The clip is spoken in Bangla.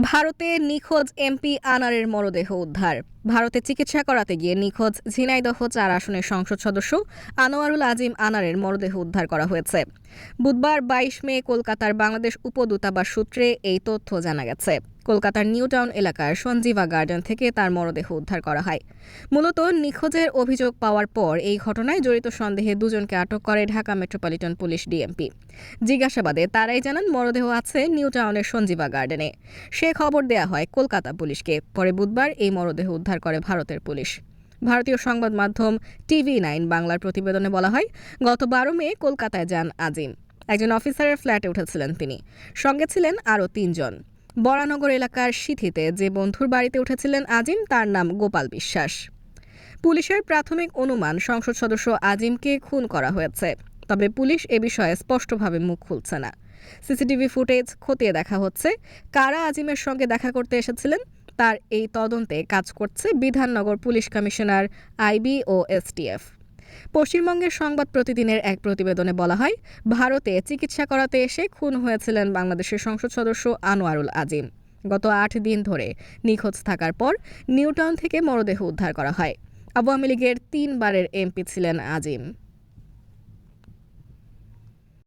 ভারতে নিখোঁজ এমপি আনারের মরদেহ উদ্ধার। ভারতে চিকিৎসা করাতে গিয়ে নিখোঁজ ঝিনাইদহ ৪ আসনের সংসদ সদস্য আনোয়ারুল আজিম আনারের মরদেহ উদ্ধার করা হয়েছে। বুধবার ২২ মে কলকাতার বাংলাদেশ উপদূতাবাস সূত্রে এই তথ্য জানা গেছে। কলকাতার নিউ টাউন এলাকার সঞ্জীবা গার্ডেন থেকে তার মরদেহ উদ্ধার করা হয়। মূলত নিখোঁজের অভিযোগ পাওয়ার পর এই ঘটনায় জড়িত সন্দেহে দুজনকে আটক করে ঢাকা মেট্রোপলিটন পুলিশ ডিএমপি। জিজ্ঞাসাবাদে তারাই জানান মরদেহ আছে নিউ টাউনের সঞ্জীবা গার্ডেনে। সে খবর দেয়া হয় কলকাতা পুলিশকে। পরে বুধবার এই মরদেহ উদ্ধার করে ভারতের পুলিশ। ভারতীয় সংবাদ মাধ্যম TV9 বাংলার প্রতিবেদনে বলা হয়, গত ১২ মে কলকাতায় যান আজিম। একজন অফিসারের ফ্ল্যাটে উঠেছিলেন তিনি। সঙ্গে ছিলেন আরও ৩ জন। বরানগর এলাকার সিথিতে যে বন্ধুর বাড়িতে উঠেছিলেন আজিম তার নাম গোপাল বিশ্বাস। পুলিশের প্রাথমিক অনুমান সংসদ সদস্য আজিমকে খুন করা হয়েছে। তবে পুলিশ এ বিষয়ে স্পষ্টভাবে মুখ খুলছে না। সিসিটিভি ফুটেজ খতিয়ে দেখা হচ্ছে। কারা আজিমের সঙ্গে দেখা করতে এসেছিলেন তার এই তদন্তে কাজ করছে বিধাননগর পুলিশ কমিশনার, আইবি ও এসটিএফ। পশ্চিমবঙ্গের সংবাদ প্রতিদিনের এক প্রতিবেদনে বলা হয়, ভারতে চিকিৎসা করাতে এসে খুন হয়েছিলেন বাংলাদেশের সংসদ সদস্য আনোয়ারুল আজিম। গত ৮ দিন ধরে নিখোঁজ থাকার পর নিউটাউন থেকে মরদেহ উদ্ধার করা হয়। আওয়ামী লীগের ৩ বারের এমপি ছিলেন আজিম।